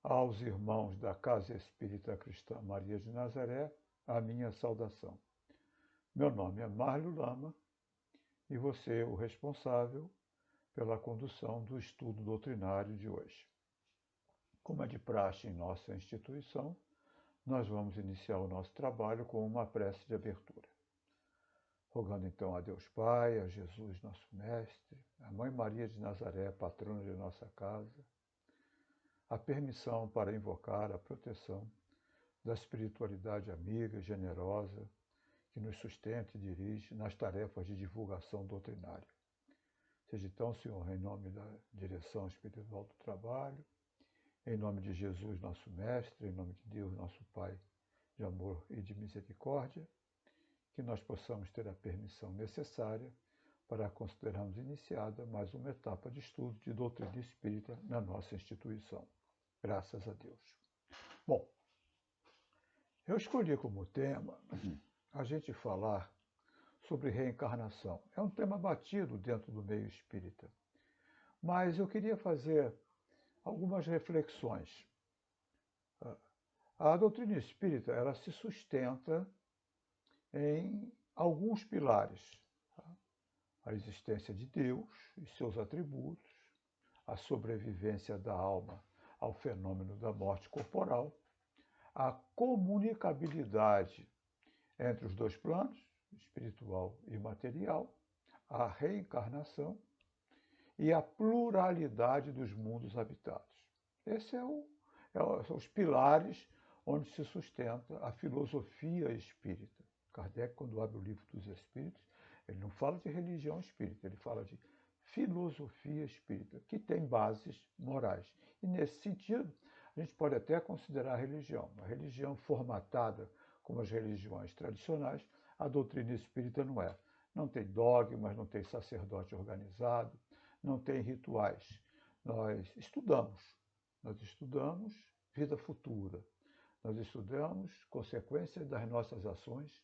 Aos irmãos da Casa Espírita Cristã Maria de Nazaré, a minha saudação. Meu nome é Márlio Lama e você é o responsável pela condução do estudo doutrinário de hoje. Como é de praxe em nossa instituição, nós vamos iniciar o nosso trabalho com uma prece de abertura. Rogando então a Deus Pai, a Jesus nosso Mestre, a Mãe Maria de Nazaré, patrona de nossa casa, a permissão para invocar a proteção da espiritualidade amiga e generosa que nos sustenta e dirige nas tarefas de divulgação doutrinária. Seja então, Senhor, em nome da direção espiritual do trabalho, em nome de Jesus, nosso Mestre, em nome de Deus, nosso Pai, de amor e de misericórdia, que nós possamos ter a permissão necessária para considerarmos iniciada mais uma etapa de estudo de doutrina espírita na nossa instituição. Graças a Deus. Bom, eu escolhi como tema a gente falar sobre reencarnação. É um tema batido dentro do meio espírita, mas eu queria fazer algumas reflexões. A doutrina espírita, ela se sustenta em alguns pilares: a existência de Deus e seus atributos, a sobrevivência da alma ao fenômeno da morte corporal, a comunicabilidade entre os dois planos, espiritual e material, a reencarnação e a pluralidade dos mundos habitados. Esses são os pilares onde se sustenta a filosofia espírita. Kardec, quando abre o Livro dos Espíritos, ele não fala de religião espírita, ele fala de filosofia espírita, que tem bases morais. E, nesse sentido, a gente pode até considerar a religião. Uma religião formatada como as religiões tradicionais, a doutrina espírita não é. Não tem dogmas, não tem sacerdote organizado, não tem rituais. Nós estudamos vida futura. Nós estudamos consequências das nossas ações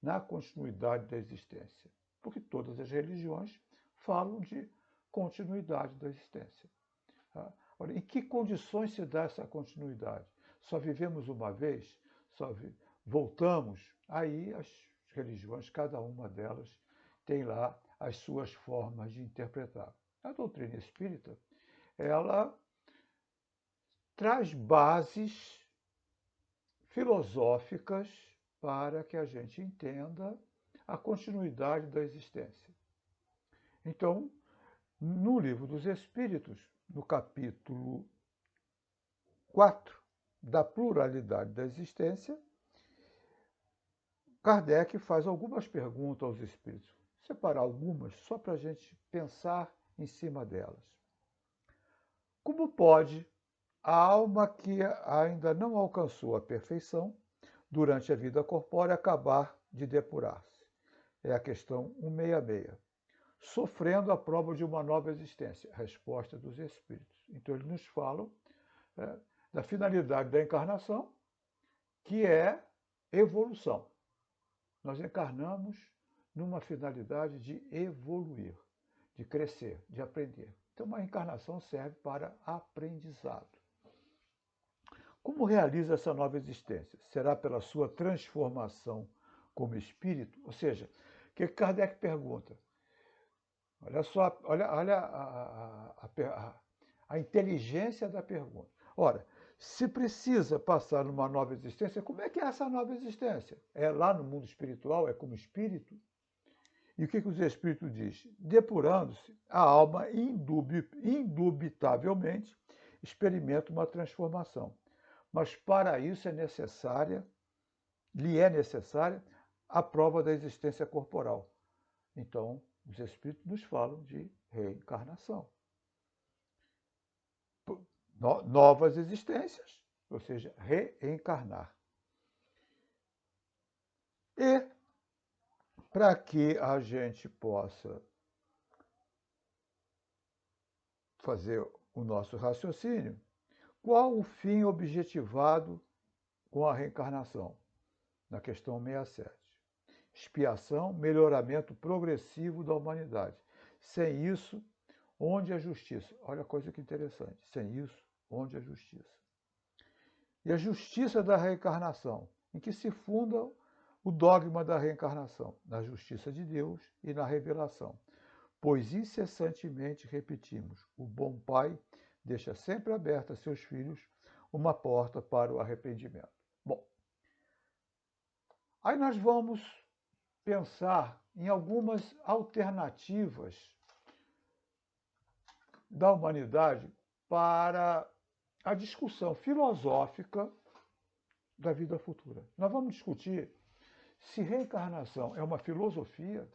na continuidade da existência. Porque todas as religiões falam de continuidade da existência. Ora, em que condições se dá essa continuidade? Só vivemos uma vez? Voltamos? Aí as religiões, cada uma delas, tem lá as suas formas de interpretar. A doutrina espírita, ela traz bases filosóficas para que a gente entenda a continuidade da existência. Então, no Livro dos Espíritos, no capítulo 4 da pluralidade da existência, Kardec faz algumas perguntas aos espíritos. Vou separar algumas só para a gente pensar em cima delas. Como pode a alma que ainda não alcançou a perfeição durante a vida corpórea acabar de depurar-se? É a questão 166. Sofrendo a prova de uma nova existência. Resposta dos espíritos. Então, eles nos falam da finalidade da encarnação, que é evolução. Nós encarnamos numa finalidade de evoluir, de crescer, de aprender. Então, uma encarnação serve para aprendizado. Como realiza essa nova existência? Será pela sua transformação como espírito? Ou seja, o que Kardec pergunta? Olha só, olha a inteligência da pergunta. Ora, se precisa passar numa nova existência, como é que é essa nova existência? É lá no mundo espiritual? É como espírito? E o que os espíritos dizem? Depurando-se, a alma indubitavelmente experimenta uma transformação. Mas para isso lhe é necessária a prova da existência corporal. Então, os espíritos nos falam de reencarnação. Novas existências, ou seja, reencarnar. E, para que a gente possa fazer o nosso raciocínio, qual o fim objetivado com a reencarnação? Na questão 67. Expiação, melhoramento progressivo da humanidade. Sem isso, onde a justiça? Olha a coisa que interessante. Sem isso, onde a justiça? e a justiça da reencarnação, em que se funda o dogma da reencarnação, na justiça de Deus e na revelação. Pois incessantemente repetimos, o bom pai deixa sempre aberta a seus filhos uma porta para o arrependimento. Bom, aí nós vamos pensar em algumas alternativas da humanidade para a discussão filosófica da vida futura. Nós vamos discutir se reencarnação é uma filosofia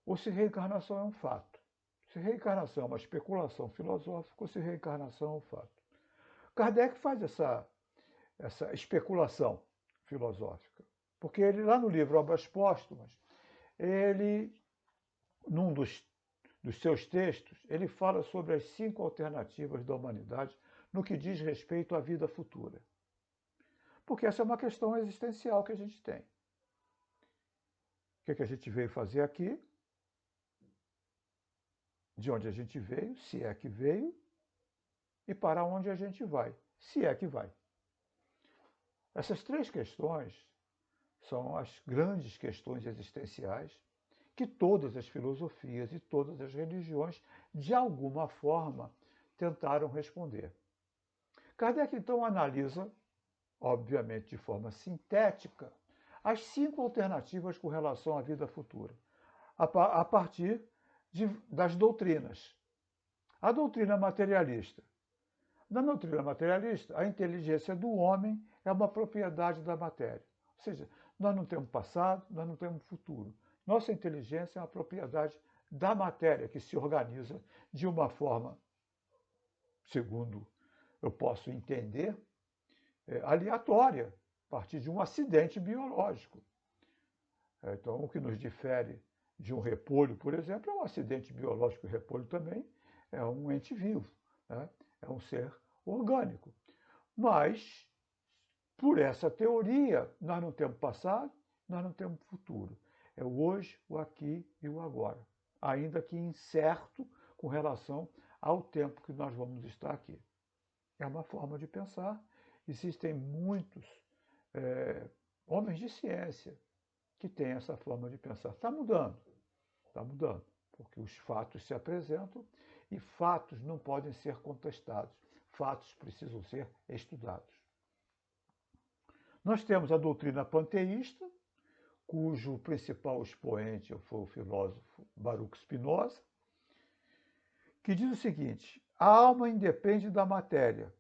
ou se reencarnação é um fato. Se reencarnação é uma especulação filosófica ou se reencarnação é um fato. Kardec faz essa especulação filosófica, porque ele, lá no livro Obras Póstumas, ele, num dos seus textos, ele fala sobre as 5 alternativas da humanidade no que diz respeito à vida futura. Porque essa é uma questão existencial que a gente tem. O que a gente veio fazer aqui? De onde a gente veio, se é que veio, e para onde a gente vai, se é que vai. Essas 3 questões são as grandes questões existenciais que todas as filosofias e todas as religiões, de alguma forma, tentaram responder. Kardec, então, analisa, obviamente de forma sintética, as 5 alternativas com relação à vida futura, a partir das doutrinas. A doutrina materialista. Na doutrina materialista, a inteligência do homem é uma propriedade da matéria. Ou seja, nós não temos passado, nós não temos futuro. Nossa inteligência é uma propriedade da matéria, que se organiza de uma forma, segundo eu posso entender, aleatória, a partir de um acidente biológico. Então, o que nos difere de um repolho, por exemplo, é um acidente biológico. O repolho também é um ente vivo, né? É um ser orgânico. Mas, por essa teoria, nós não temos passado, nós não temos futuro. É o hoje, o aqui e o agora, ainda que incerto com relação ao tempo que nós vamos estar aqui. É uma forma de pensar. Existem muitos homens de ciência que têm essa forma de pensar. Está mudando, porque os fatos se apresentam e fatos não podem ser contestados. Fatos precisam ser estudados. Nós temos a doutrina panteísta, cujo principal expoente foi o filósofo Baruch Spinoza, que diz o seguinte: a alma independe da matéria.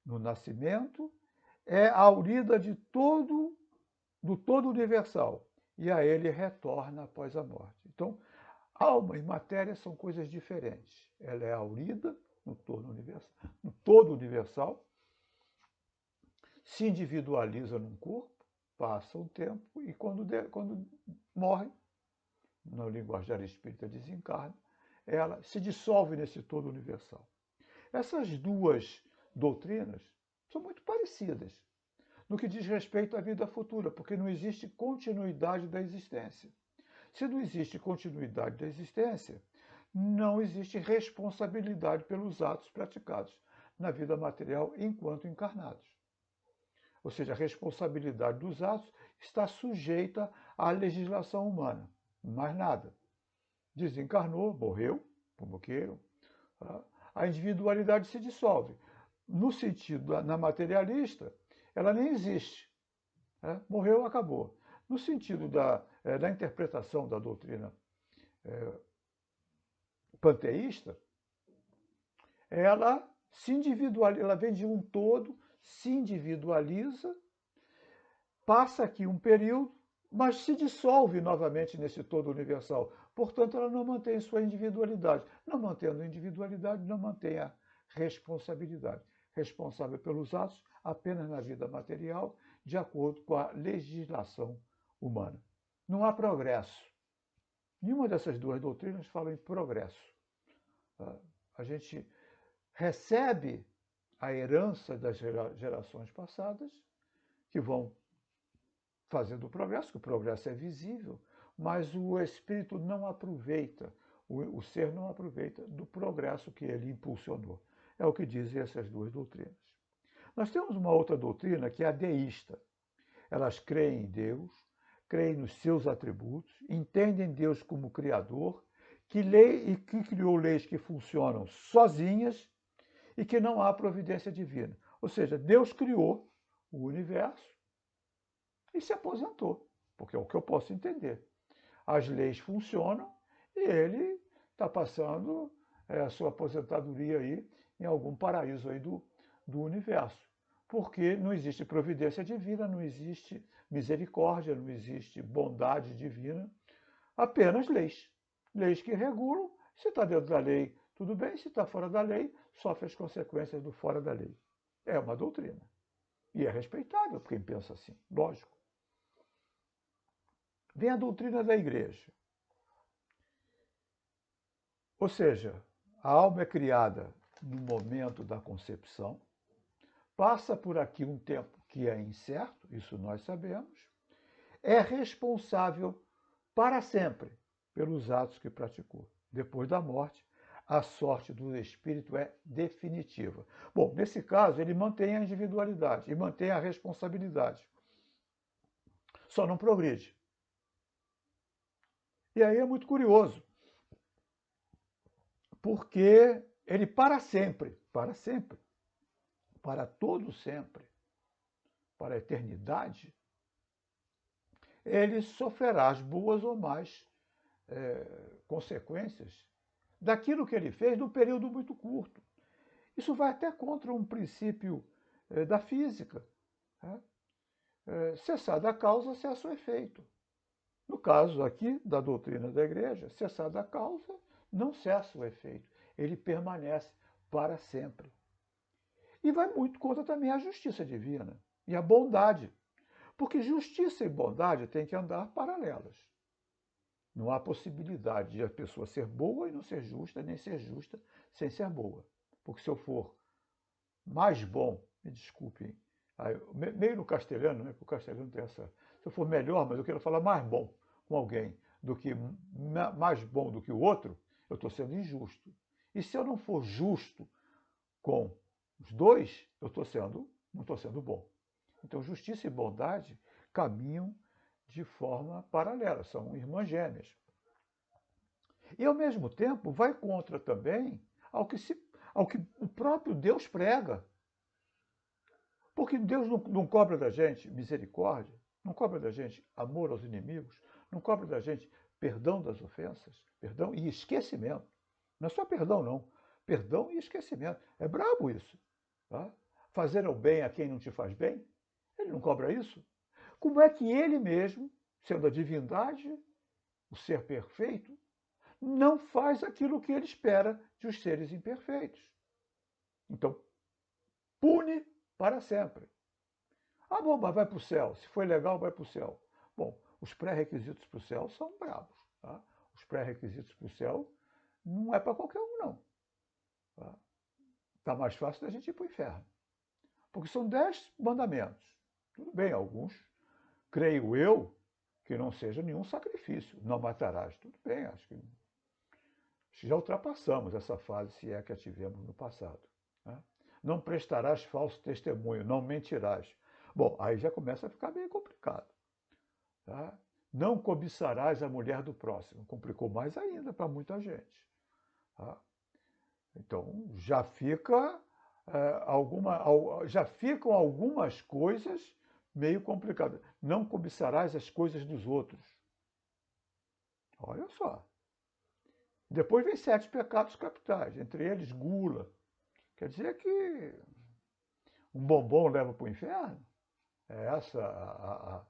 No nascimento, é aurida do todo universal, e a ele retorna após a morte. Então, alma e matéria são coisas diferentes. Ela é aurida no todo universal, se individualiza num corpo, passa um tempo e quando morre, na linguagem espírita desencarna, ela se dissolve nesse todo universal. Essas 2 doutrinas são muito parecidas no que diz respeito à vida futura, porque não existe continuidade da existência. Se não existe continuidade da existência, não existe responsabilidade pelos atos praticados na vida material enquanto encarnados. Ou seja, a responsabilidade dos atos está sujeita à legislação humana, mais nada. Desencarnou, morreu, como queiram, a individualidade se dissolve. No sentido, na materialista, ela nem existe. Morreu, acabou. No sentido da interpretação da doutrina panteísta, ela se individualiza, ela vem de um todo, se individualiza, passa aqui um período, mas se dissolve novamente nesse todo universal. Portanto, ela não mantém sua individualidade. Não mantendo a individualidade, não mantém a responsabilidade. Responsável pelos atos apenas na vida material, de acordo com a legislação humana. Não há progresso. Nenhuma dessas 2 doutrinas fala em progresso. A gente recebe a herança das gerações passadas, que vão fazendo o progresso, que o progresso é visível, mas o espírito não aproveita, o ser não aproveita do progresso que ele impulsionou. É o que dizem essas 2 doutrinas. Nós temos uma outra doutrina que é a deísta. Elas creem em Deus, creem nos seus atributos, entendem Deus como Criador, que criou leis que funcionam sozinhas e que não há providência divina. Ou seja, Deus criou o universo e se aposentou, porque é o que eu posso entender. As leis funcionam e ele está passando a sua aposentadoria aí em algum paraíso aí do universo. Porque não existe providência divina, não existe misericórdia, não existe bondade divina, apenas leis. Leis que regulam, se está dentro da lei, tudo bem, se está fora da lei, sofre as consequências do fora da lei. É uma doutrina. E é respeitável quem pensa assim, lógico. Vem a doutrina da igreja. Ou seja, a alma é criada no momento da concepção, passa por aqui um tempo que é incerto, isso nós sabemos, é responsável para sempre pelos atos que praticou. Depois da morte, a sorte do espírito é definitiva. Bom, nesse caso, ele mantém a individualidade e mantém a responsabilidade. Só não progride. E aí é muito curioso, porque ele para sempre, para todo sempre, para a eternidade, ele sofrerá as boas ou más consequências daquilo que ele fez num período muito curto. Isso vai até contra um princípio da física. Né? Cessar da causa, cessa o efeito. No caso aqui da doutrina da igreja, cessar da causa não cessa o efeito, ele permanece para sempre. E vai muito contra também a justiça divina e a bondade, porque justiça e bondade têm que andar paralelas. Não há possibilidade de a pessoa ser boa e não ser justa, nem ser justa sem ser boa. Porque se eu for mais bom, me desculpem, meio no castelhano, né? Porque o castelhano tem essa. Se eu for melhor, mas eu quero falar mais bom com alguém do que mais bom do que o outro, eu estou sendo injusto. E se eu não for justo com os dois, eu não estou sendo bom. Então, justiça e bondade caminham de forma paralela, são irmãs gêmeas. E, ao mesmo tempo, vai contra também ao que o próprio Deus prega. Porque Deus não cobra da gente misericórdia, não cobra da gente amor aos inimigos, não cobra da gente perdão das ofensas, perdão e esquecimento. Não é só perdão, não. Perdão e esquecimento. É brabo isso. Tá? Fazer o bem a quem não te faz bem, ele não cobra isso. Como é que ele mesmo, sendo a divindade, o ser perfeito, não faz aquilo que ele espera de os seres imperfeitos? Então, pune para sempre. Ah, bom, mas vai para o céu. Se foi legal, vai para o céu. Bom, os pré-requisitos para o céu são bravos. Tá? Os pré-requisitos para o céu não é para qualquer um, não. Tá mais fácil da gente ir para o inferno. Porque são 10 mandamentos. Tudo bem, alguns, creio eu, que não seja nenhum sacrifício. Não matarás. Tudo bem, acho que já ultrapassamos essa fase, se é que a tivemos no passado. Né? Não prestarás falso testemunho, não mentirás. Bom, aí já começa a ficar meio complicado. Tá? Não cobiçarás a mulher do próximo. Complicou mais ainda para muita gente. Tá? Então, já ficam algumas coisas meio complicadas. Não cobiçarás as coisas dos outros. Olha só. Depois vem 7 pecados capitais, entre eles gula. Quer dizer que um bombom leva para o inferno? É essa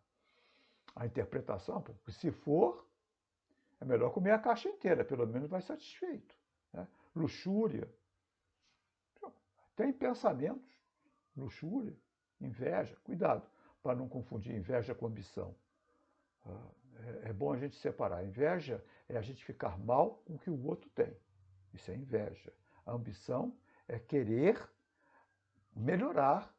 a interpretação? Porque se for, é melhor comer a caixa inteira, pelo menos vai satisfeito. Né? Luxúria. Tem pensamentos, luxúria, inveja. Cuidado para não confundir inveja com ambição. É bom a gente separar. Inveja é a gente ficar mal com o que o outro tem. Isso é inveja. A ambição é querer melhorar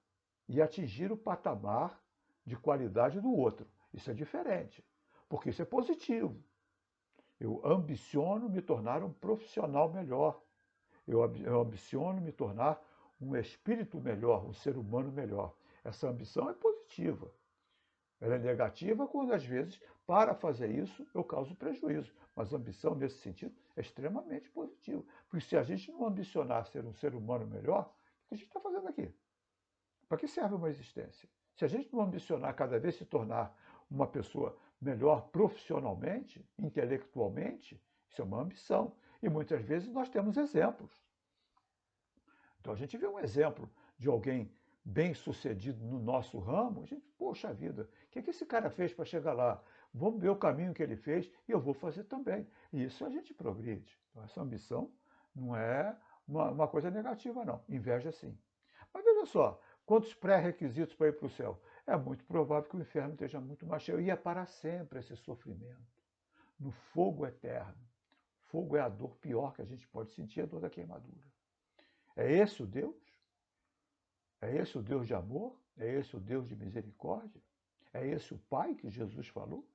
e atingir o patamar de qualidade do outro. Isso é diferente, porque isso é positivo. Eu ambiciono me tornar um profissional melhor. Eu ambiciono me tornar um espírito melhor, um ser humano melhor. Essa ambição é positiva. Ela é negativa quando, às vezes, para fazer isso, eu causo prejuízo. Mas a ambição, nesse sentido, é extremamente positiva. Porque se a gente não ambicionar ser um ser humano melhor, o que a gente está fazendo aqui? Para que serve uma existência? Se a gente não ambicionar cada vez se tornar uma pessoa melhor profissionalmente, intelectualmente, isso é uma ambição. E muitas vezes nós temos exemplos. Então a gente vê um exemplo de alguém bem sucedido no nosso ramo, a gente, poxa vida, o que esse cara fez para chegar lá? Vamos ver o caminho que ele fez e eu vou fazer também. E isso a gente progride. Então essa ambição não é uma coisa negativa, não. Inveja sim. Mas veja só, quantos pré-requisitos para ir para o céu? É muito provável que o inferno esteja muito mais cheio. E é para sempre esse sofrimento. No fogo eterno. Fogo é a dor pior que a gente pode sentir, a dor da queimadura. É esse o Deus? É esse o Deus de amor? É esse o Deus de misericórdia? É esse o Pai que Jesus falou?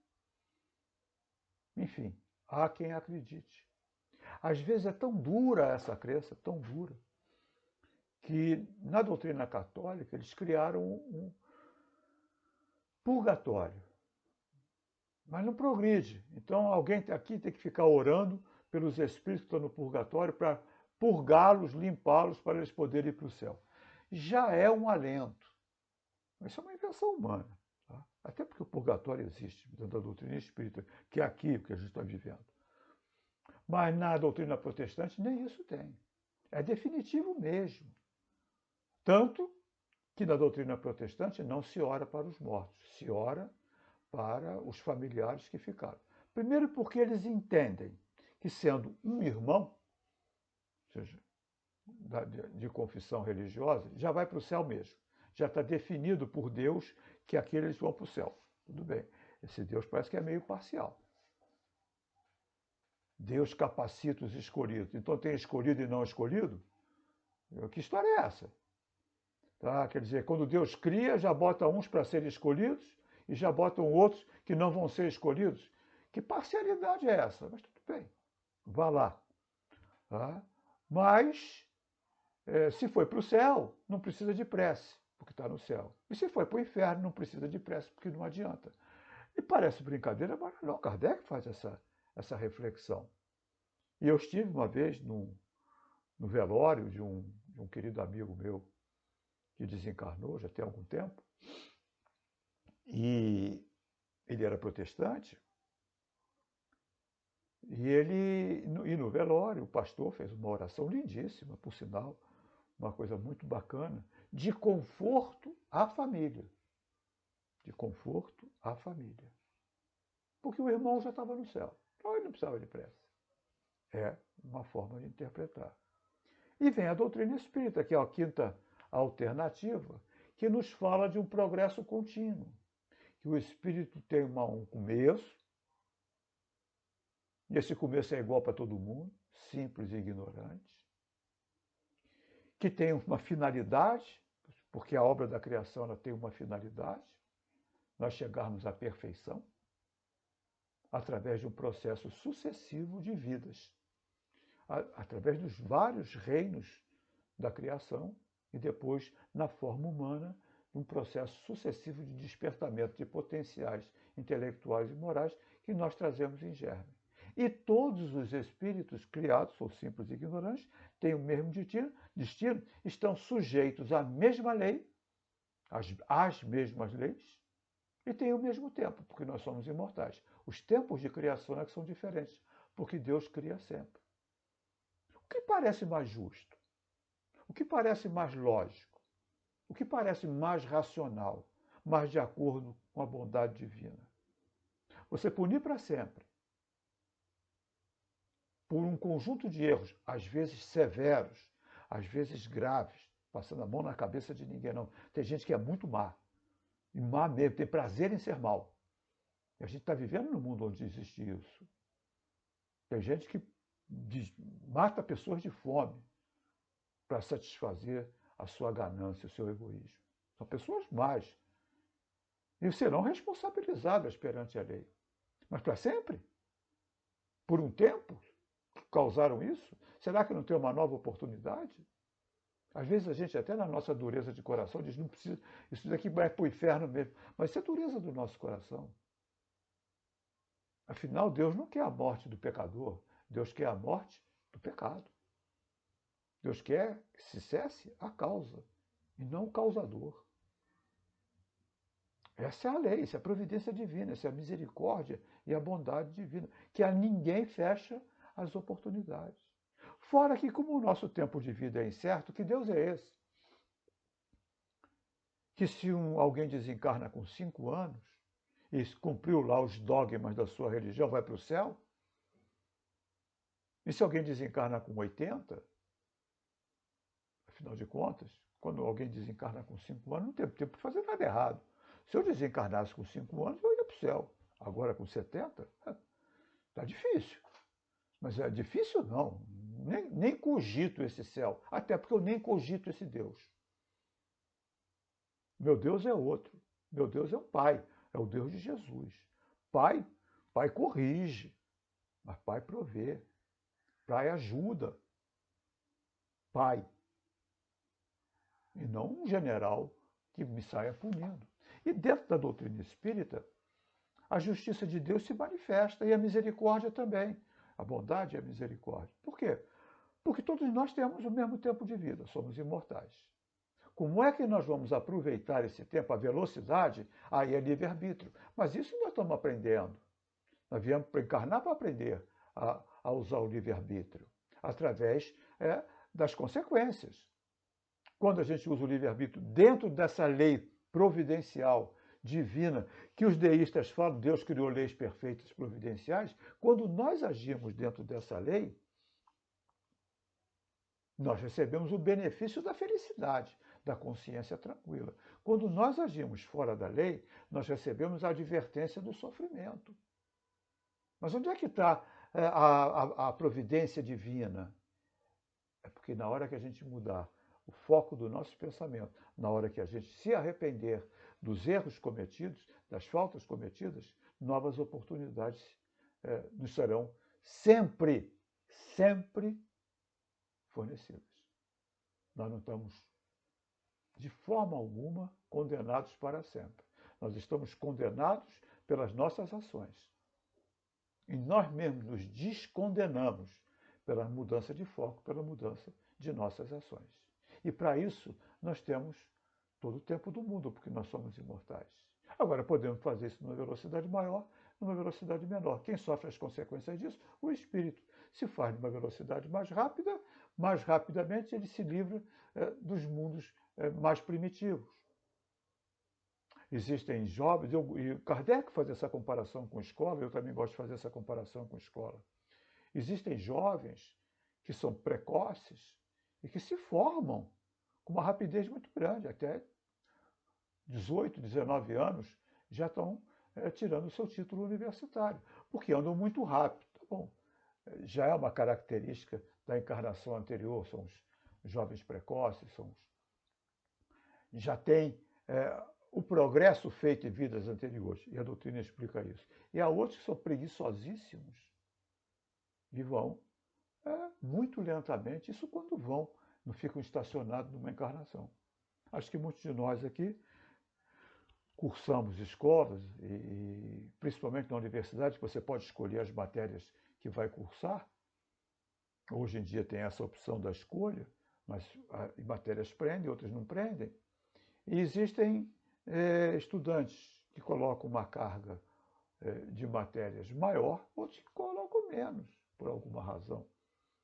Enfim, há quem acredite. Às vezes é tão dura essa crença, tão dura, que na doutrina católica eles criaram um purgatório. Mas não progride. Então alguém aqui tem que ficar orando pelos espíritos que estão no purgatório para purgá-los, limpá-los para eles poderem ir para o céu. Já é um alento. Isso é uma invenção humana. Tá? Até porque o purgatório existe dentro da doutrina espírita, que é aqui que a gente está vivendo. Mas na doutrina protestante nem isso tem. É definitivo mesmo. Tanto que na doutrina protestante não se ora para os mortos, se ora para os familiares que ficaram. Primeiro porque eles entendem que sendo um irmão, ou seja, de confissão religiosa, já vai para o céu mesmo. Já está definido por Deus que aqueles vão para o céu. Tudo bem. Esse Deus parece que é meio parcial. Deus capacita os escolhidos. Então tem escolhido e não escolhido? Que história é essa? Tá? Quer dizer, quando Deus cria, já bota uns para serem escolhidos e já botam outros que não vão ser escolhidos. Que parcialidade é essa? Mas tudo bem, vá lá. Tá? Mas, se foi para o céu, não precisa de prece, porque está no céu. E se foi para o inferno, não precisa de prece, porque não adianta. E parece brincadeira, mas não. Kardec faz essa reflexão. E eu estive uma vez no velório de um querido amigo meu que desencarnou já tem algum tempo, e ele era protestante, e no velório o pastor fez uma oração lindíssima, por sinal, uma coisa muito bacana, de conforto à família. De conforto à família. Porque o irmão já estava no céu, então ele não precisava de prece. É uma forma de interpretar. E vem a doutrina espírita, que é a quinta alternativa, que nos fala de um progresso contínuo. Que o espírito tem um começo, e esse começo é igual para todo mundo, simples e ignorante, que tem uma finalidade, porque a obra da criação ela tem uma finalidade, nós chegarmos à perfeição, através de um processo sucessivo de vidas, através dos vários reinos da criação e depois na forma humana, um processo sucessivo de despertamento de potenciais intelectuais e morais que nós trazemos em germe. E todos os espíritos criados, ou simples e ignorantes, têm o mesmo destino, estão sujeitos à mesma lei, às mesmas leis, e têm o mesmo tempo, porque nós somos imortais. Os tempos de criação é que são diferentes, porque Deus cria sempre. O que parece mais justo? O que parece mais lógico? O que parece mais racional, mais de acordo com a bondade divina? Você punir para sempre, por um conjunto de erros, às vezes severos, às vezes graves, passando a mão na cabeça de ninguém, não. Tem gente que é muito má, e má mesmo, tem prazer em ser mal. E a gente está vivendo num mundo onde existe isso. Tem gente que mata pessoas de fome para satisfazer a sua ganância, o seu egoísmo. São pessoas más. E serão responsabilizadas perante a lei. Mas para sempre? Por um tempo? Causaram isso? Será que não tem uma nova oportunidade? Às vezes a gente, até na nossa dureza de coração, diz, não precisa, isso daqui vai para o inferno mesmo. Mas isso é dureza do nosso coração. Afinal, Deus não quer a morte do pecador, Deus quer a morte do pecado. Deus quer que se cesse a causa, e não o causador. Essa é a lei, essa é a providência divina, essa é a misericórdia e a bondade divina, que a ninguém fecha as oportunidades. Fora que, como o nosso tempo de vida é incerto, que Deus é esse? Que se alguém desencarna com 5 anos e cumpriu lá os dogmas da sua religião, vai para o céu? E se alguém desencarna com 80, afinal de contas, quando alguém desencarna com 5 anos, não tem tempo para fazer nada errado. Se eu desencarnasse com 5 anos, eu ia para o céu. Agora com 70, está difícil. Mas é difícil não. Nem cogito esse céu. Até porque eu nem cogito esse Deus. Meu Deus é outro. Meu Deus é um Pai. É o Deus de Jesus. Pai corrige. Mas Pai provê. Pai ajuda. Pai. E não um general que me saia punindo. E dentro da doutrina espírita, a justiça de Deus se manifesta e a misericórdia também. A bondade e a misericórdia. Por quê? Porque todos nós temos o mesmo tempo de vida, somos imortais. Como é que nós vamos aproveitar esse tempo, a velocidade? Aí é livre-arbítrio. Mas isso nós estamos aprendendo. Nós viemos para encarnar para aprender a usar o livre-arbítrio, através das consequências. Quando a gente usa o livre-arbítrio dentro dessa lei providencial, divina, que os deístas falam, Deus criou leis perfeitas providenciais, quando nós agimos dentro dessa lei, nós recebemos o benefício da felicidade, da consciência tranquila. Quando nós agimos fora da lei, nós recebemos a advertência do sofrimento. Mas onde é que está a providência divina? É porque na hora que a gente mudar o foco do nosso pensamento, na hora que a gente se arrepender dos erros cometidos, das faltas cometidas, novas oportunidades nos serão sempre fornecidas. Nós não estamos, de forma alguma, condenados para sempre. Nós estamos condenados pelas nossas ações. E nós mesmos nos descondenamos pela mudança de foco, pela mudança de nossas ações. E para isso, nós temos todo o tempo do mundo, porque nós somos imortais. Agora, podemos fazer isso numa velocidade maior, numa velocidade menor. Quem sofre as consequências disso? O espírito. Se faz numa velocidade mais rápida, mais rapidamente ele se livra dos mundos mais primitivos. Existem jovens, e Kardec faz essa comparação com escola, eu também gosto de fazer essa comparação com escola. Existem jovens que são precoces e que se formam com uma rapidez muito grande, até 18, 19 anos já estão tirando o seu título universitário, porque andam muito rápido. Tá bom, já é uma característica da encarnação anterior, são os jovens precoces, já tem o progresso feito em vidas anteriores, e a doutrina explica isso. E há outros que são preguiçosíssimos e vão muito lentamente, isso quando vão, não ficam estacionados numa encarnação. Acho que muitos de nós aqui cursamos escolas, e principalmente na universidade, que você pode escolher as matérias que vai cursar. Hoje em dia tem essa opção da escolha, mas matérias prendem, outras não prendem. E existem estudantes que colocam uma carga de matérias maior, outros que colocam menos, por alguma razão.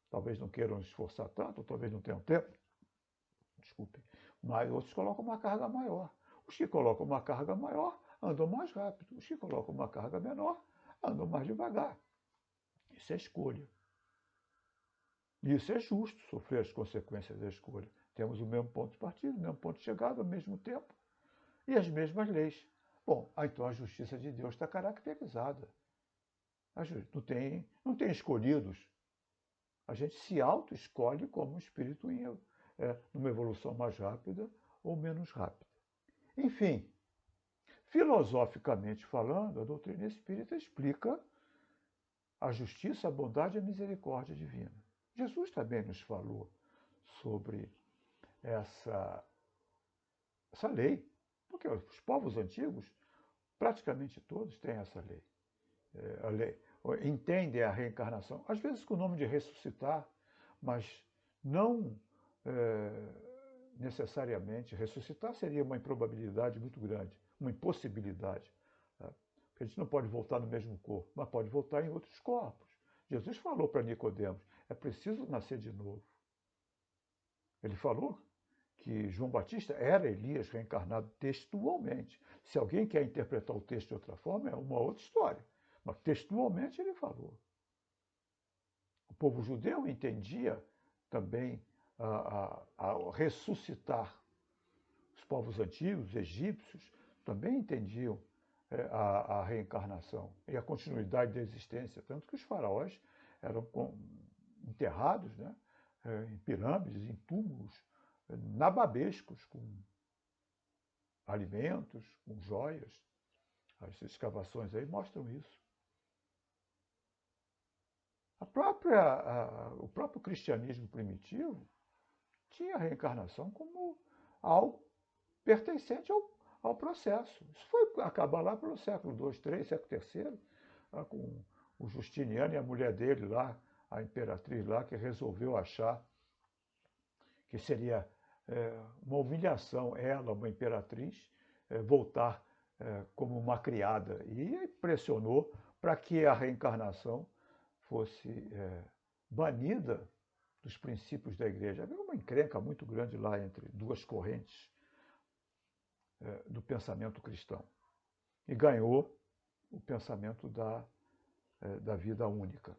Talvez não queiram esforçar tanto, ou talvez não tenham tempo, desculpem, mas outros colocam uma carga maior. Os que colocam uma carga maior andam mais rápido, os que colocam uma carga menor andam mais devagar. Isso é escolha. E isso é justo, sofrer as consequências da escolha. Temos o mesmo ponto de partida, o mesmo ponto de chegada, ao mesmo tempo e as mesmas leis. Bom, então a justiça de Deus está caracterizada. Não tem escolhidos. A gente se auto-escolhe como um espírito numa evolução mais rápida ou menos rápida. Enfim, filosoficamente falando, a doutrina espírita explica a justiça, a bondade e a misericórdia divina. Jesus também nos falou sobre essa lei, porque os povos antigos, praticamente todos têm essa lei. A lei entendem a reencarnação, às vezes com o nome de ressuscitar, mas não necessariamente. Ressuscitar seria uma improbabilidade muito grande, uma impossibilidade. Tá? Porque a gente não pode voltar no mesmo corpo, mas pode voltar em outros corpos. Jesus falou para Nicodemos, é preciso nascer de novo. Ele falou que João Batista era Elias reencarnado textualmente. Se alguém quer interpretar o texto de outra forma, é uma outra história. Mas textualmente ele falou. O povo judeu entendia também a ressuscitar. Os povos antigos, os egípcios, também entendiam a reencarnação e a continuidade da existência. Tanto que os faraós eram enterrados, né, em pirâmides, em túmulos, nababescos, com alimentos, com joias. As escavações aí mostram isso. O próprio cristianismo primitivo tinha a reencarnação como algo pertencente ao processo. Isso foi acabar lá pelo século II, III, século III, lá com o Justiniano e a mulher dele lá, a imperatriz lá, que resolveu achar que seria uma humilhação ela, uma imperatriz, voltar como uma criada. E pressionou para que a reencarnação fosse banida dos princípios da igreja. Havia uma encrenca muito grande lá entre duas correntes do pensamento cristão. E ganhou o pensamento da vida única.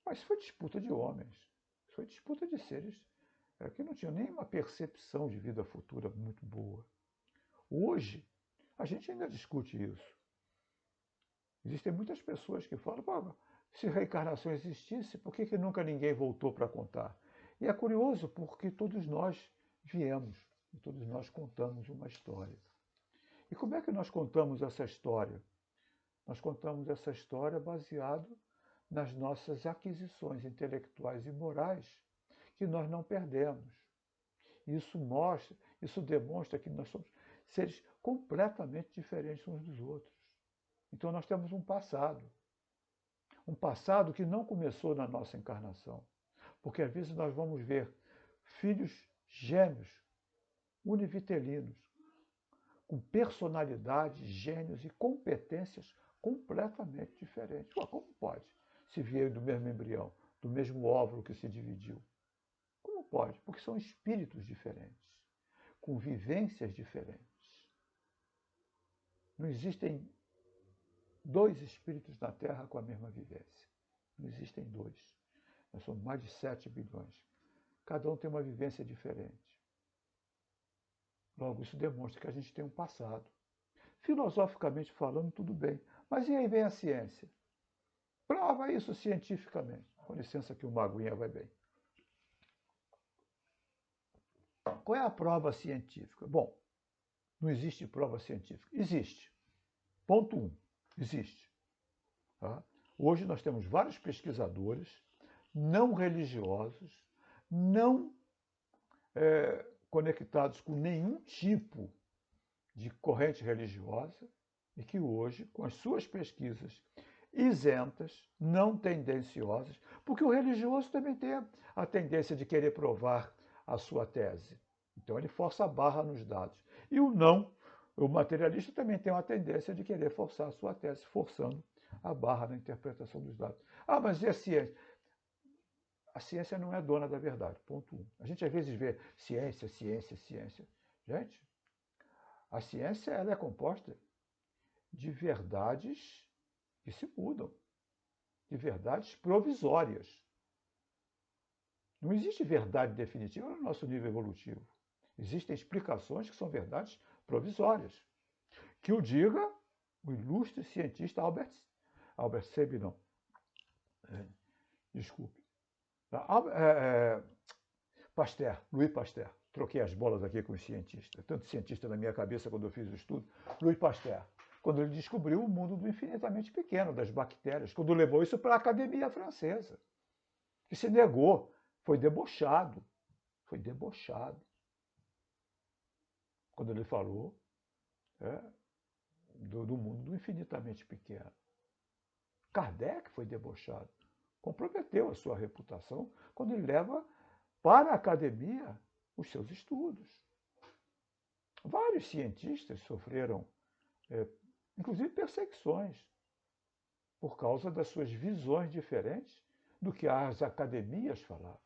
Mas foi disputa de homens, foi disputa de seres que não tinham nem uma percepção de vida futura muito boa. Hoje, a gente ainda discute isso. Existem muitas pessoas que falam, se reencarnação existisse, por que nunca ninguém voltou para contar? E é curioso porque todos nós viemos, e todos nós contamos uma história. E como é que nós contamos essa história? Nós contamos essa história baseado nas nossas aquisições intelectuais e morais que nós não perdemos. Isso demonstra que nós somos seres completamente diferentes uns dos outros. Então nós temos um passado que não começou na nossa encarnação. Porque às vezes nós vamos ver filhos gêmeos, univitelinos, com personalidades, gênios e competências completamente diferentes. Como pode? Se veio do mesmo embrião, do mesmo óvulo que se dividiu. Como pode? Porque são espíritos diferentes, com vivências diferentes. Não existem dois espíritos na Terra com a mesma vivência. Não existem dois. Nós somos mais de 7 bilhões. Cada um tem uma vivência diferente. Logo, isso demonstra que a gente tem um passado. Filosoficamente falando, tudo bem. Mas e aí vem a ciência? Prova isso cientificamente. Com licença que uma aguinha vai bem. Qual é a prova científica? Bom, não existe prova científica. Existe. Ponto 1. Existe. Tá? Hoje nós temos vários pesquisadores não religiosos, não conectados com nenhum tipo de corrente religiosa e que hoje, com as suas pesquisas isentas, não tendenciosas, porque o religioso também tem a tendência de querer provar a sua tese. Então ele força a barra nos dados. E o materialista também tem uma tendência de querer forçar a sua tese, forçando a barra na interpretação dos dados. Mas e a ciência? A ciência não é dona da verdade, ponto 1. A gente às vezes vê ciência, ciência, ciência. Gente, a ciência ela é composta de verdades que se mudam, de verdades provisórias. Não existe verdade definitiva no nosso nível evolutivo. Existem explicações que são verdades provisórias. Que o diga o ilustre cientista Albert Sabin, não. Desculpe. Pasteur, Louis Pasteur. Troquei as bolas aqui com os cientistas. Tanto cientista na minha cabeça quando eu fiz o estudo. Louis Pasteur. Quando ele descobriu o mundo do infinitamente pequeno, das bactérias. Quando levou isso para a Academia Francesa. Que se negou, foi debochado. foi debochado quando ele falou do mundo infinitamente pequeno. Kardec foi debochado, comprometeu a sua reputação quando ele leva para a academia os seus estudos. Vários cientistas sofreram, inclusive, perseguições por causa das suas visões diferentes do que as academias falavam.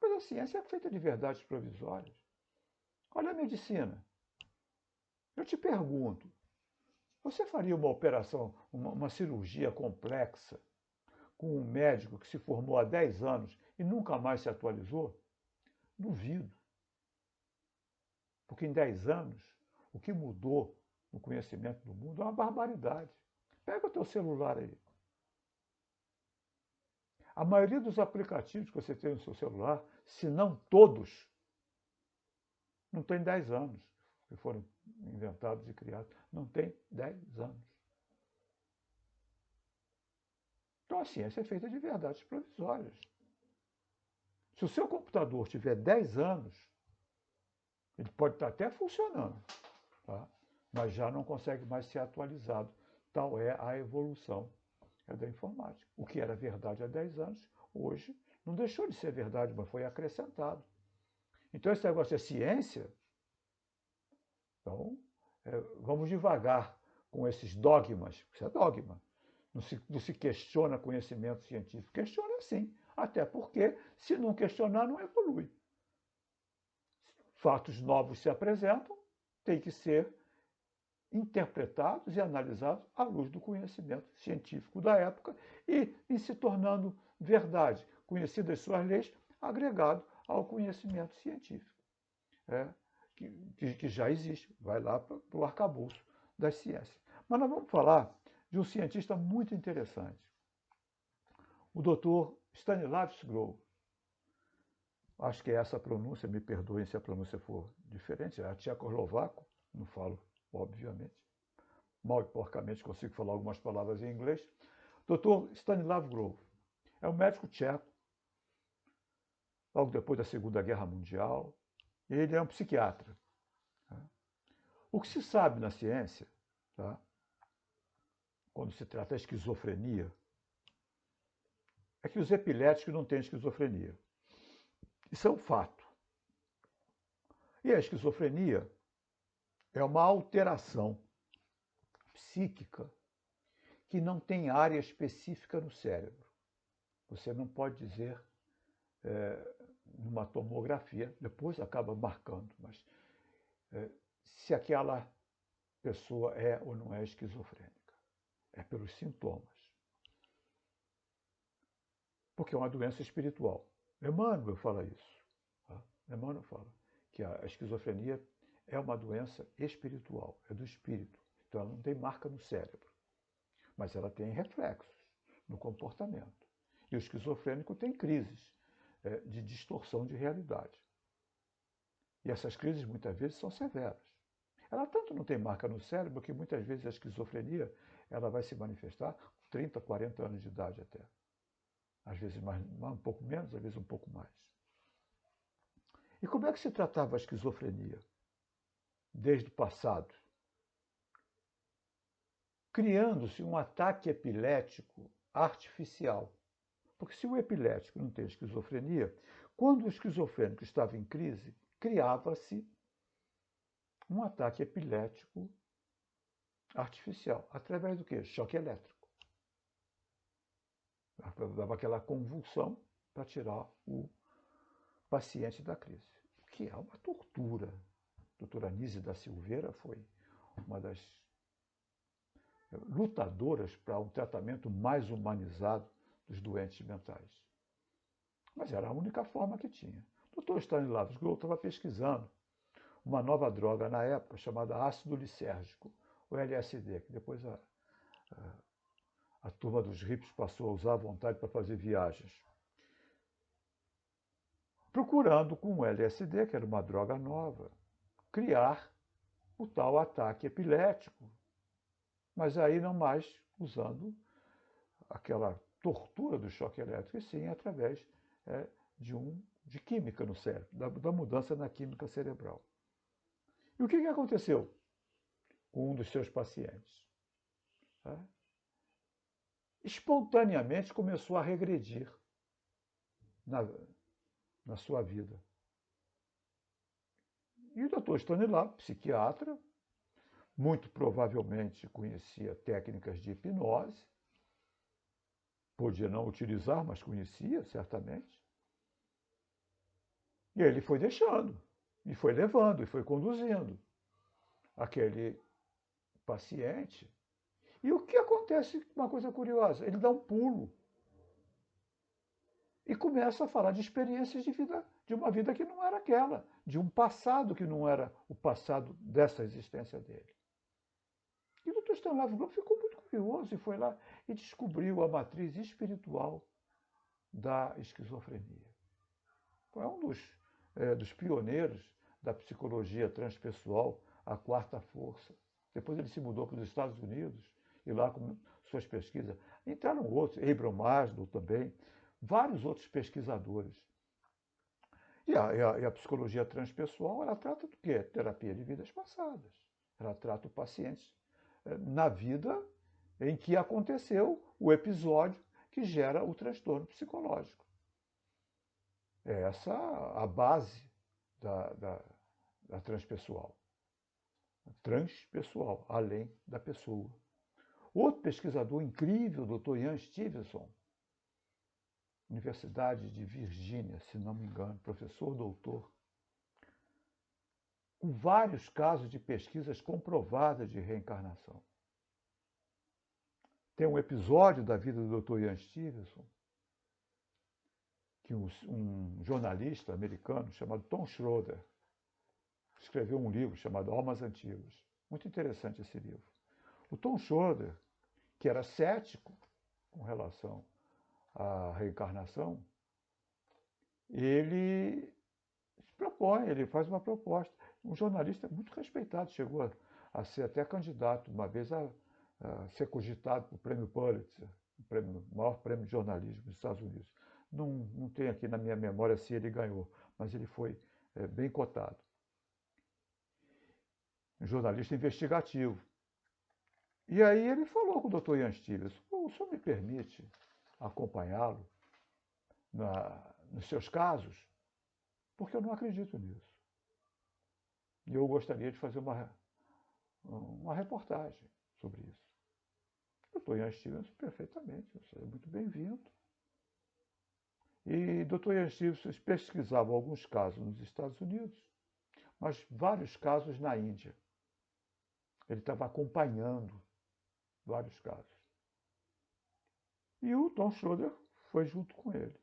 Mas a ciência é feita de verdades provisórias. Olha a medicina. Eu te pergunto, você faria uma operação, uma cirurgia complexa com um médico que se formou há 10 anos e nunca mais se atualizou? Duvido. Porque em 10 anos, o que mudou no conhecimento do mundo é uma barbaridade. Pega o teu celular aí. A maioria dos aplicativos que você tem no seu celular, se não todos, não tem 10 anos que foram inventados e criados. Não tem 10 anos. Então a ciência é feita de verdades provisórias. Se o seu computador tiver 10 anos, ele pode estar até funcionando, tá? Mas já não consegue mais ser atualizado. Tal é a evolução da informática. O que era verdade há 10 anos, hoje não deixou de ser verdade, mas foi acrescentado. Então esse negócio é ciência. Então, vamos devagar com esses dogmas. Isso é dogma. Não se questiona conhecimento científico. Questiona sim. Até porque, se não questionar, não evolui. Fatos novos se apresentam, têm que ser interpretados e analisados à luz do conhecimento científico da época e, em se tornando verdade, conhecidas suas leis, agregado ao conhecimento científico, que já existe. Vai lá para o arcabouço das ciências. Mas nós vamos falar de um cientista muito interessante, o Dr. Stanislavski Grof. Acho que é essa a pronúncia, me perdoem se a pronúncia for diferente, é tchecoslovaco, não falo, obviamente. Mal e porcamente consigo falar algumas palavras em inglês. Dr. Stanislav Grof é um médico tcheco, logo depois da Segunda Guerra Mundial, e ele é um psiquiatra. O que se sabe na ciência, tá, quando se trata da esquizofrenia, é que os epiléticos não têm esquizofrenia. Isso é um fato. E a esquizofrenia é uma alteração psíquica que não tem área específica no cérebro. Você não pode dizer numa tomografia, depois acaba marcando, mas se aquela pessoa é ou não é esquizofrênica. É pelos sintomas. Porque é uma doença espiritual. Emmanuel fala isso. Tá? Emmanuel fala que a esquizofrenia é uma doença espiritual, é do espírito. Então ela não tem marca no cérebro, mas ela tem reflexos no comportamento. E o esquizofrênico tem crises de distorção de realidade. E essas crises muitas vezes são severas. Ela tanto não tem marca no cérebro que muitas vezes a esquizofrenia ela vai se manifestar com 30, 40 anos de idade até. Às vezes um pouco menos, às vezes um pouco mais. E como é que se tratava a esquizofrenia? Desde o passado. Criando-se um ataque epilético artificial. Porque se o epilético não tem esquizofrenia, quando o esquizofrênico estava em crise, criava-se um ataque epilético artificial. Através do quê? Choque elétrico. Dava aquela convulsão para tirar o paciente da crise. O que é uma tortura. A doutora Anísia da Silveira foi uma das lutadoras para um tratamento mais humanizado dos doentes mentais. Mas era a única forma que tinha. O Dr. Stanislavski Grof estava pesquisando uma nova droga na época chamada ácido lisérgico, o LSD, que depois a turma dos hippies passou a usar à vontade para fazer viagens. Procurando com o LSD, que era uma droga nova, criar o tal ataque epilético, mas aí não mais usando aquela tortura do choque elétrico, e sim através de um de química no cérebro, da mudança na química cerebral. E o que aconteceu com um dos seus pacientes? Espontaneamente começou a regredir na sua vida. E o doutor Stanislau, psiquiatra, muito provavelmente conhecia técnicas de hipnose, podia não utilizar, mas conhecia, certamente. E ele foi deixando, e foi levando, e foi conduzindo aquele paciente. E o que acontece, uma coisa curiosa, ele dá um pulo e começa a falar de experiências de vida, de uma vida que não era aquela, de um passado que não era o passado dessa existência dele. E o Dr. Stanislau ficou muito curioso e foi lá e descobriu a matriz espiritual da esquizofrenia. É um dos pioneiros da psicologia transpessoal, a quarta força. Depois ele se mudou para os Estados Unidos e lá com suas pesquisas. Entraram outros, Abraham Maslow também, vários outros pesquisadores. E a psicologia transpessoal, ela trata do quê? Terapia de vidas passadas. Ela trata o paciente na vida em que aconteceu o episódio que gera o transtorno psicológico. É essa a base da transpessoal. Transpessoal, além da pessoa. Outro pesquisador incrível, o Dr. Ian Stevenson, Universidade de Virgínia, se não me engano, professor doutor, com vários casos de pesquisas comprovadas de reencarnação. Tem um episódio da vida do Dr. Ian Stevenson, que um jornalista americano chamado Tom Schroeder escreveu um livro chamado Almas Antigas. Muito interessante esse livro. O Tom Schroeder, que era cético com relação à reencarnação, ele se propõe, ele faz uma proposta. Um jornalista muito respeitado, chegou a ser até candidato, uma vez a ser cogitado para o prêmio Pulitzer, o maior prêmio de jornalismo dos Estados Unidos. Não tem aqui na minha memória se ele ganhou, mas ele foi bem cotado. Um jornalista investigativo. E aí ele falou com o Dr. Ian Stevenson, o senhor me permite acompanhá-lo nos seus casos? Porque eu não acredito nisso. E eu gostaria de fazer uma reportagem sobre isso. O Dr. Ian Stevenson, perfeitamente, você é muito bem-vindo. E Dr. Ian Stevenson pesquisava alguns casos nos Estados Unidos, mas vários casos na Índia. Ele estava acompanhando vários casos. E o Tom Schroeder foi junto com ele.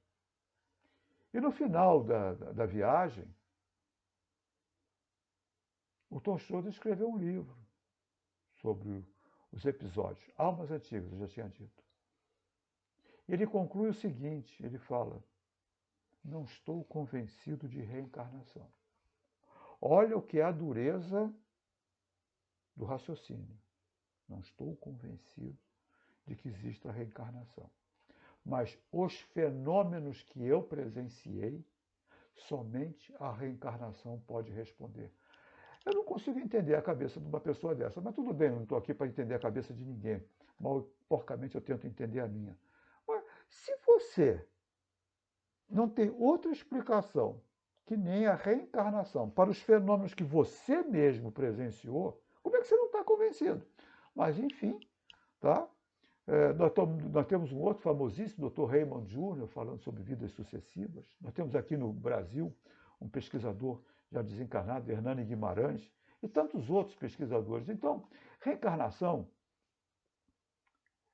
E no final da viagem, o Tom Schroeder escreveu um livro sobre os episódios, Almas Antigas, eu já tinha dito. Ele conclui o seguinte, ele fala, não estou convencido de reencarnação. Olha o que é a dureza do raciocínio. Não estou convencido de que exista a reencarnação. Mas os fenômenos que eu presenciei, somente a reencarnação pode responder. Eu não consigo entender a cabeça de uma pessoa dessa, mas tudo bem, eu não estou aqui para entender a cabeça de ninguém. Mal porcamente eu tento entender a minha. Mas se você não tem outra explicação que nem a reencarnação para os fenômenos que você mesmo presenciou, como é que você não está convencido? Mas, enfim, tá? Nós temos um outro famosíssimo, Dr. Raymond Jr., falando sobre vidas sucessivas. Nós temos aqui no Brasil um pesquisador já desencarnado, Hernani Guimarães, e tantos outros pesquisadores. Então, reencarnação,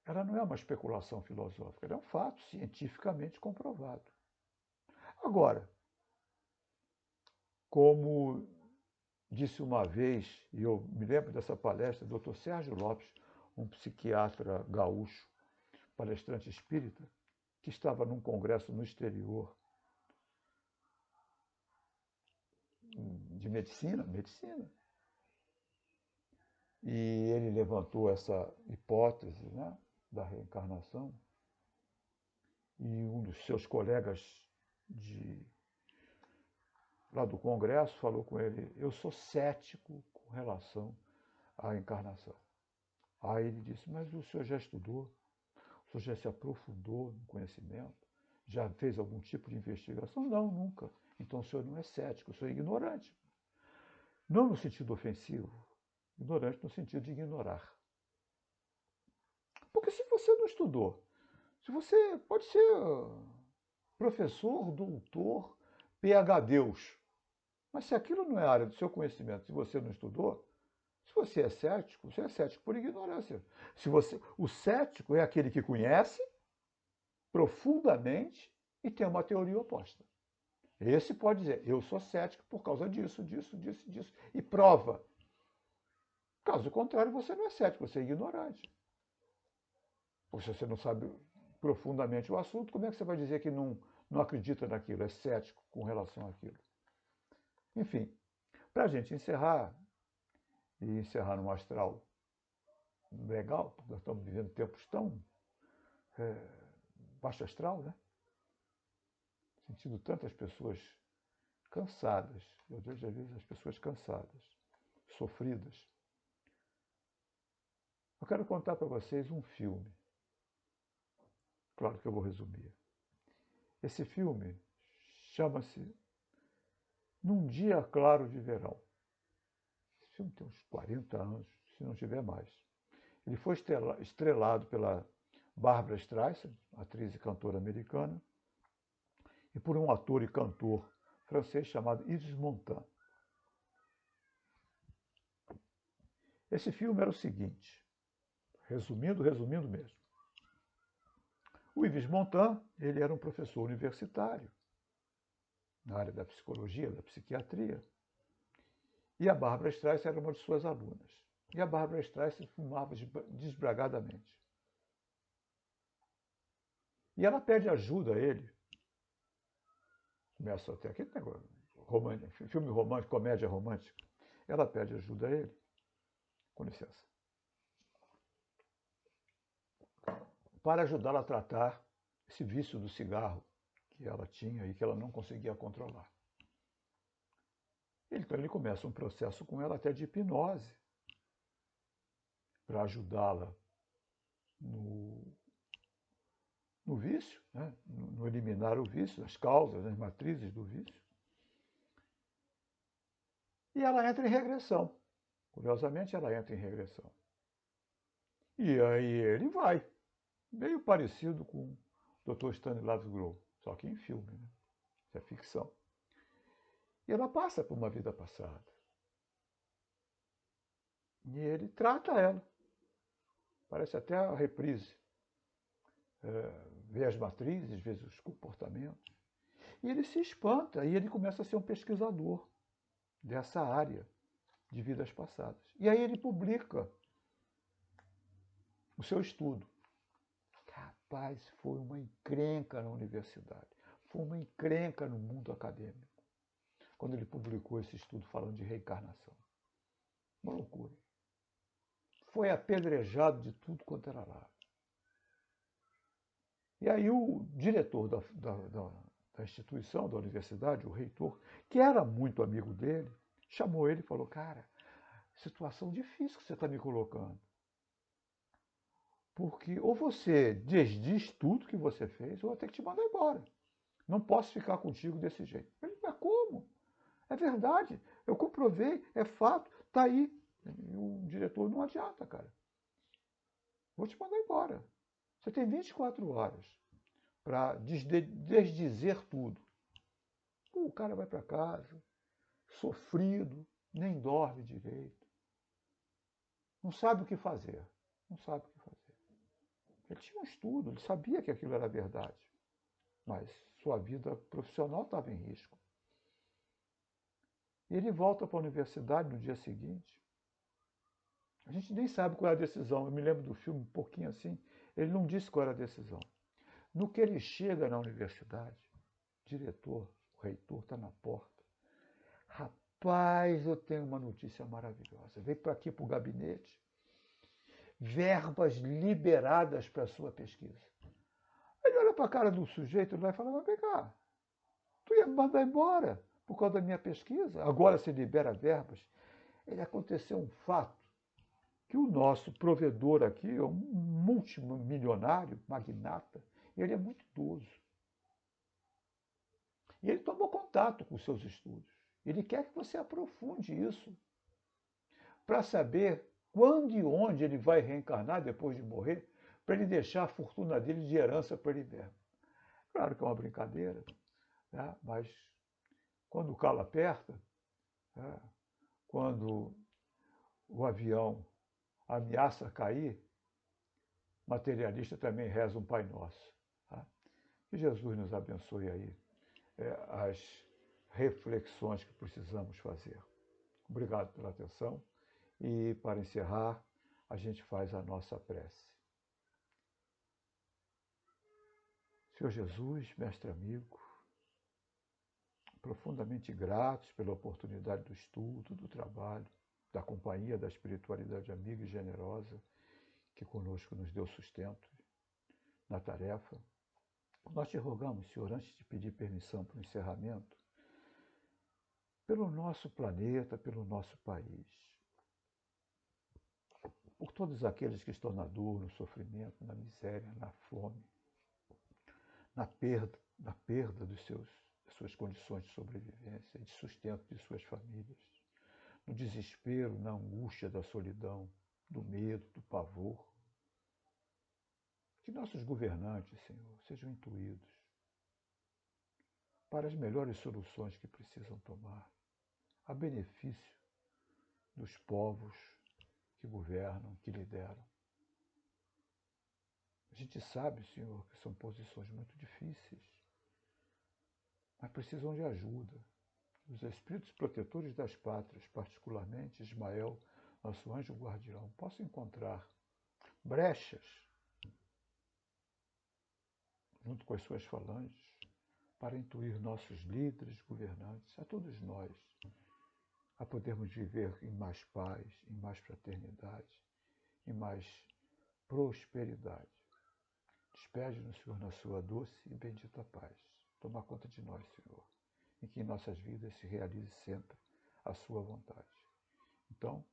ela não é uma especulação filosófica, ela é um fato cientificamente comprovado. Agora, como disse uma vez, e eu me lembro dessa palestra, do Dr. Sérgio Lopes, um psiquiatra gaúcho, palestrante espírita, que estava num congresso no exterior de medicina. E ele levantou essa hipótese, né, da reencarnação. E um dos seus colegas de lá do Congresso, falou com ele: eu sou cético com relação à encarnação. Aí ele disse: mas o senhor já estudou? O senhor já se aprofundou no conhecimento? Já fez algum tipo de investigação? Não, nunca. Então o senhor não é cético, o senhor é ignorante. Não no sentido ofensivo, ignorante no sentido de ignorar. Porque se você não estudou, se você pode ser professor, doutor, PhDeus, mas se aquilo não é área do seu conhecimento, se você não estudou, se você é cético por ignorância. O cético é aquele que conhece profundamente e tem uma teoria oposta. Esse pode dizer: eu sou cético por causa disso, disso, e prova. Caso contrário, você não é cético, você é ignorante. Ou se você não sabe profundamente o assunto, como é que você vai dizer que não acredita naquilo, é cético com relação àquilo? Enfim, para a gente encerrar, e encerrar num astral legal, porque nós estamos vivendo tempos tão baixo astral, né? Sentindo tantas pessoas cansadas, eu vejo às vezes as pessoas cansadas, sofridas. Eu quero contar para vocês um filme. Claro que eu vou resumir. Esse filme chama-se Num Dia Claro de Verão. Esse filme tem uns 40 anos, se não tiver mais. Ele foi estrelado pela Barbra Streisand, atriz e cantora americana, e por um ator e cantor francês chamado Yves Montand. Esse filme era o seguinte, resumindo mesmo. O Yves Montand, ele era um professor universitário na área da psicologia, da psiquiatria, e a Barbra Streisand era uma de suas alunas. E a Barbra Streisand fumava desbragadamente. E ela pede ajuda a ele. Começa até aquele negócio, filme romântico, comédia romântica. Ela pede ajuda a ele. Com licença. Para ajudá-la a tratar esse vício do cigarro que ela tinha e que ela não conseguia controlar. Então ele começa um processo com ela até de hipnose para ajudá-la no vício, né? No eliminar o vício, as causas, as matrizes do vício. E ela entra em regressão. Curiosamente, ela entra em regressão. E aí ele vai, meio parecido com o Dr. Stanislavski Grof, só que em filme, né? Isso é ficção. E ela passa por uma vida passada. E ele trata ela. Parece até a reprise. Vê as matrizes, vê os comportamentos. E ele se espanta e ele começa a ser um pesquisador dessa área de vidas passadas. E aí ele publica o seu estudo. Rapaz, foi uma encrenca na universidade. Foi uma encrenca no mundo acadêmico. Quando ele publicou esse estudo falando de reencarnação. Uma loucura. Foi apedrejado de tudo quanto era lado. E aí o diretor da instituição, da universidade, o reitor, que era muito amigo dele, chamou ele e falou: cara, situação difícil que você está me colocando. Porque ou você desdiz tudo que você fez, ou eu vou ter que te mandar embora. Não posso ficar contigo desse jeito. Ele, mas como? É verdade, eu comprovei, é fato, está aí. E o diretor: não adianta, cara. Vou te mandar embora. Você tem 24 horas para desdizer tudo. O cara vai para casa, sofrido, nem dorme direito. Não sabe o que fazer. Não sabe o que fazer. Ele tinha um estudo, ele sabia que aquilo era verdade. Mas sua vida profissional estava em risco. E ele volta para a universidade no dia seguinte. A gente nem sabe qual é a decisão. Eu me lembro do filme um pouquinho assim. Ele não disse qual era a decisão. No que ele chega na universidade, o diretor, o reitor, está na porta. Rapaz, eu tenho uma notícia maravilhosa. Veio para aqui para o gabinete. Verbas liberadas para a sua pesquisa. Ele olha para a cara do sujeito lá e fala: mas vem cá, tu ia me mandar embora. por causa da minha pesquisa. Agora se libera verbas. Ele aconteceu um fato que o nosso provedor aqui é um multimilionário, magnata, ele é muito idoso. E ele tomou contato com os seus estudos. Ele quer que você aprofunde isso para saber quando e onde ele vai reencarnar depois de morrer, para ele deixar a fortuna dele de herança para ele mesmo. Claro que é uma brincadeira, né? Mas quando o calo aperta, né? Quando o avião ameaça cair, o materialista também reza um Pai Nosso. Tá? Que Jesus nos abençoe aí as reflexões que precisamos fazer. Obrigado pela atenção e, para encerrar, a gente faz a nossa prece. Senhor Jesus, mestre amigo, profundamente gratos pela oportunidade do estudo, do trabalho, da companhia, da espiritualidade amiga e generosa que conosco nos deu sustento na tarefa. Nós te rogamos, Senhor, antes de pedir permissão para o encerramento, pelo nosso planeta, pelo nosso país, por todos aqueles que estão na dor, no sofrimento, na miséria, na fome, na perda das suas condições de sobrevivência, de sustento de suas famílias, no desespero, na angústia da solidão, do medo, do pavor. Que nossos governantes, Senhor, sejam intuídos para as melhores soluções que precisam tomar, a benefício dos povos que governam, que lideram. A gente sabe, Senhor, que são posições muito difíceis, mas precisam de ajuda. Os espíritos protetores das pátrias, particularmente Ismael, nosso anjo guardião, possam encontrar brechas junto com as suas falanges para intuir nossos líderes, governantes, a todos nós, a podermos viver em mais paz, em mais fraternidade, em mais prosperidade. Despede-nos, Senhor, na sua doce e bendita paz. Toma conta de nós, Senhor, e que em nossas vidas se realize sempre a sua vontade. Então,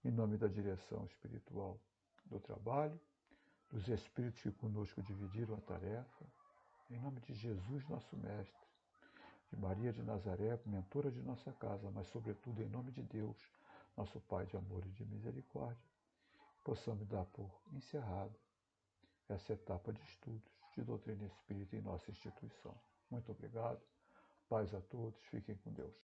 em nome da direção espiritual do trabalho, dos espíritos que conosco dividiram a tarefa, em nome de Jesus, nosso Mestre, de Maria de Nazaré, mentora de nossa casa, mas sobretudo em nome de Deus, nosso Pai de amor e de misericórdia, possamos dar por encerrado essa etapa de estudos de doutrina espírita em nossa instituição. Muito obrigado, paz a todos, fiquem com Deus.